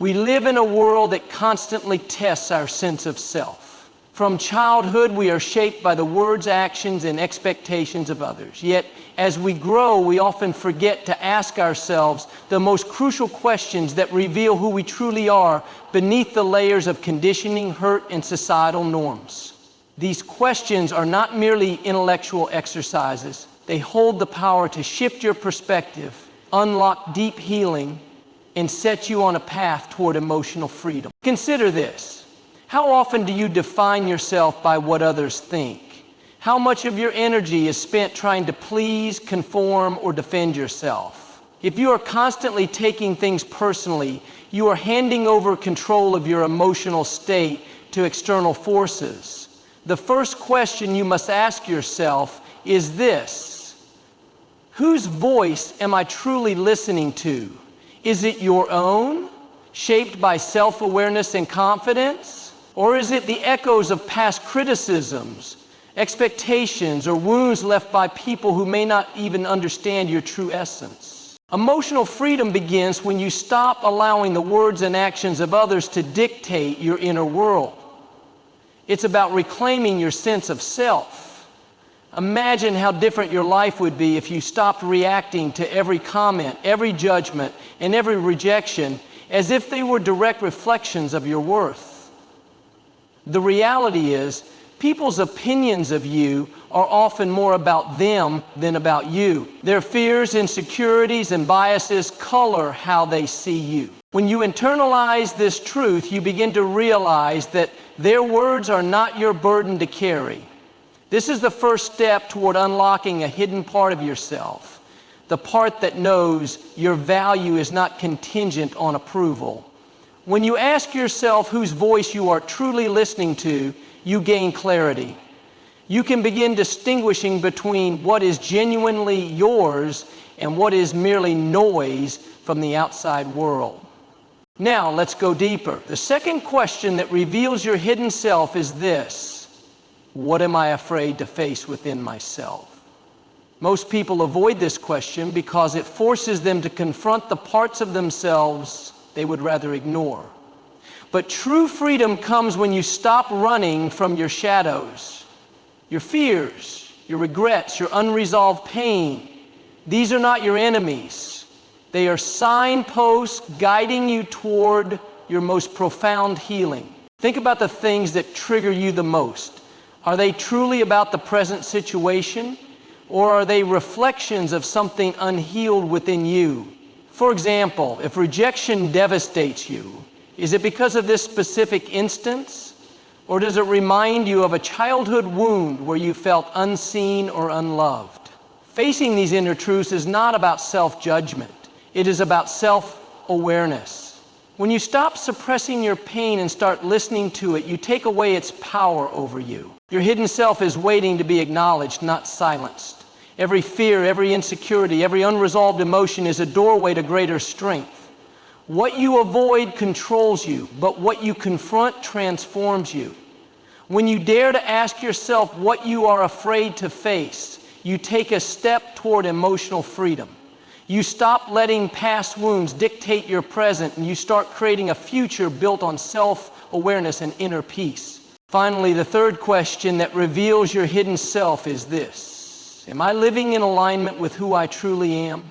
We live in a world that constantly tests our sense of self. From childhood, we are shaped by the words, actions, and expectations of others. Yet, as we grow, we often forget to ask ourselves the most crucial questions that reveal who we truly are beneath the layers of conditioning, hurt, and societal norms. These questions are not merely intellectual exercises. They hold the power to shift your perspective, unlock deep healing, and set you on a path toward emotional freedom. Consider this. How often do you define yourself by what others think? How much of your energy is spent trying to please, conform, or defend yourself? If you are constantly taking things personally, you are handing over control of your emotional state to external forces. The first question you must ask yourself is this: whose voice am I truly listening to? Is it your own, shaped by self-awareness and confidence? Or is it the echoes of past criticisms, expectations, or wounds left by people who may not even understand your true essence? Emotional freedom begins when you stop allowing the words and actions of others to dictate your inner world. It's about reclaiming your sense of self. Imagine how different your life would be if you stopped reacting to every comment, every judgment, and every rejection as if they were direct reflections of your worth. The reality is, people's opinions of you are often more about them than about you. Their fears, insecurities, and biases color how they see you. When you internalize this truth, you begin to realize that their words are not your burden to carry. This is the first step toward unlocking a hidden part of yourself, the part that knows your value is not contingent on approval. When you ask yourself whose voice you are truly listening to, you gain clarity. You can begin distinguishing between what is genuinely yours and what is merely noise from the outside world. Now, let's go deeper. The second question that reveals your hidden self is this: what am I afraid to face within myself? Most people avoid this question because it forces them to confront the parts of themselves they would rather ignore. But true freedom comes when you stop running from your shadows, your fears, your regrets, your unresolved pain. These are not your enemies. They are signposts guiding you toward your most profound healing. Think about the things that trigger you the most. Are they truly about the present situation, or are they reflections of something unhealed within you? For example, if rejection devastates you, is it because of this specific instance, or does it remind you of a childhood wound where you felt unseen or unloved? Facing these inner truths is not about self-judgment. It is about self-awareness. When you stop suppressing your pain and start listening to it, you take away its power over you. Your hidden self is waiting to be acknowledged, not silenced. Every fear, every insecurity, every unresolved emotion is a doorway to greater strength. What you avoid controls you, but what you confront transforms you. When you dare to ask yourself what you are afraid to face, you take a step toward emotional freedom. You stop letting past wounds dictate your present, and you start creating a future built on self-awareness and inner peace. Finally, the third question that reveals your hidden self is this: am I living in alignment with who I truly am?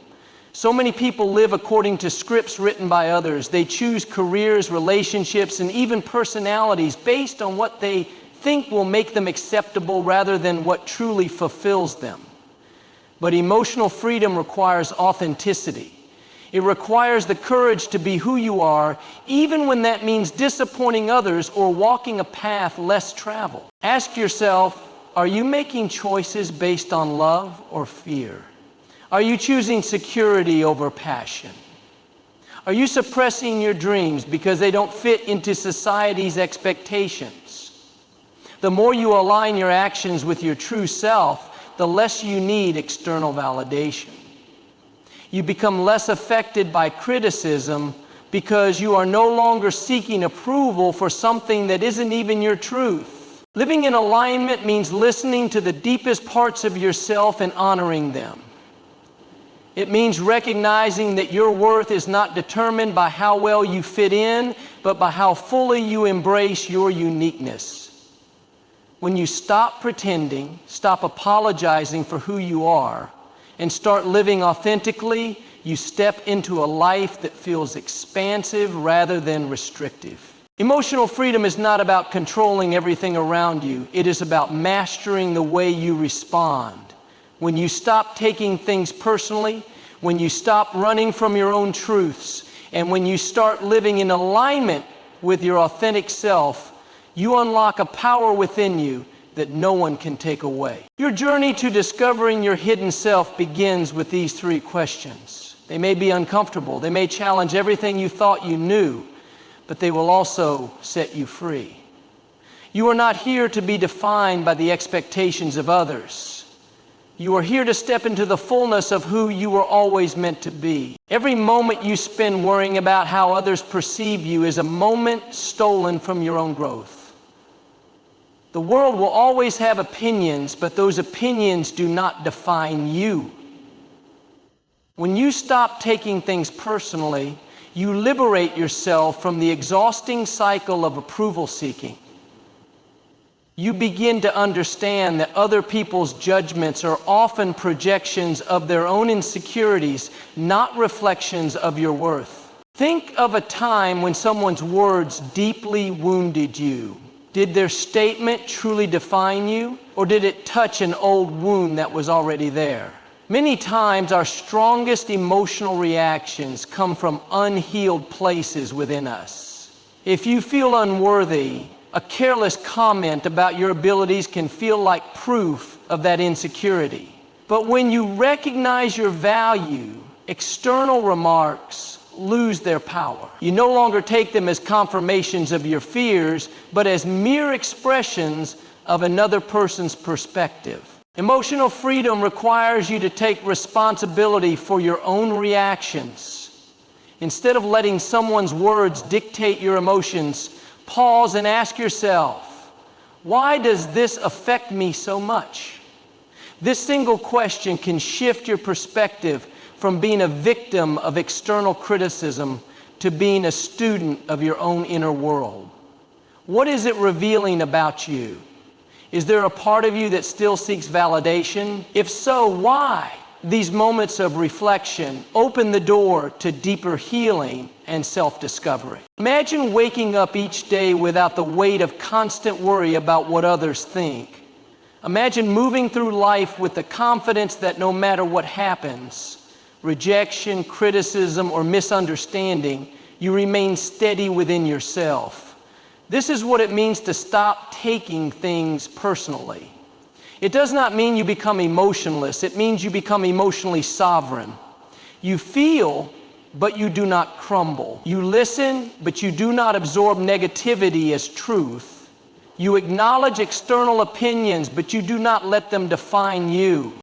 So many people live according to scripts written by others. They choose careers, relationships, and even personalities based on what they think will make them acceptable rather than what truly fulfills them. But emotional freedom requires authenticity. It requires the courage to be who you are, even when that means disappointing others or walking a path less traveled. Ask yourself, are you making choices based on love or fear? Are you choosing security over passion? Are you suppressing your dreams because they don't fit into society's expectations? The more you align your actions with your true self, the less you need external validation. You become less affected by criticism because you are no longer seeking approval for something that isn't even your truth. Living in alignment means listening to the deepest parts of yourself and honoring them. It means recognizing that your worth is not determined by how well you fit in, but by how fully you embrace your uniqueness. When you stop pretending, stop apologizing for who you are, and start living authentically, you step into a life that feels expansive rather than restrictive. Emotional freedom is not about controlling everything around you. It is about mastering the way you respond. When you stop taking things personally, when you stop running from your own truths, and when you start living in alignment with your authentic self, you unlock a power within you that no one can take away. Your journey to discovering your hidden self begins with these 3 questions. They may be uncomfortable. They may challenge everything you thought you knew, but they will also set you free. You are not here to be defined by the expectations of others. You are here to step into the fullness of who you were always meant to be. Every moment you spend worrying about how others perceive you is a moment stolen from your own growth. The world will always have opinions, but those opinions do not define you. When you stop taking things personally, you liberate yourself from the exhausting cycle of approval seeking. You begin to understand that other people's judgments are often projections of their own insecurities, not reflections of your worth. Think of a time when someone's words deeply wounded you. Did their statement truly define you, or did it touch an old wound that was already there? Many times our strongest emotional reactions come from unhealed places within us. If you feel unworthy, a careless comment about your abilities can feel like proof of that insecurity. But when you recognize your value, external remarks lose their power. You no longer take them as confirmations of your fears, but as mere expressions of another person's perspective. Emotional freedom requires you to take responsibility for your own reactions. Instead of letting someone's words dictate your emotions, pause and ask yourself, why does this affect me so much? This single question can shift your perspective from being a victim of external criticism to being a student of your own inner world. What is it revealing about you? Is there a part of you that still seeks validation? If so, why? These moments of reflection open the door to deeper healing and self-discovery. Imagine waking up each day without the weight of constant worry about what others think. Imagine moving through life with the confidence that no matter what happens, rejection, criticism, or misunderstanding, you remain steady within yourself. This is what it means to stop taking things personally. It does not mean you become emotionless. It means you become emotionally sovereign. You feel, but you do not crumble. You listen, but you do not absorb negativity as truth. You acknowledge external opinions, but you do not let them define you.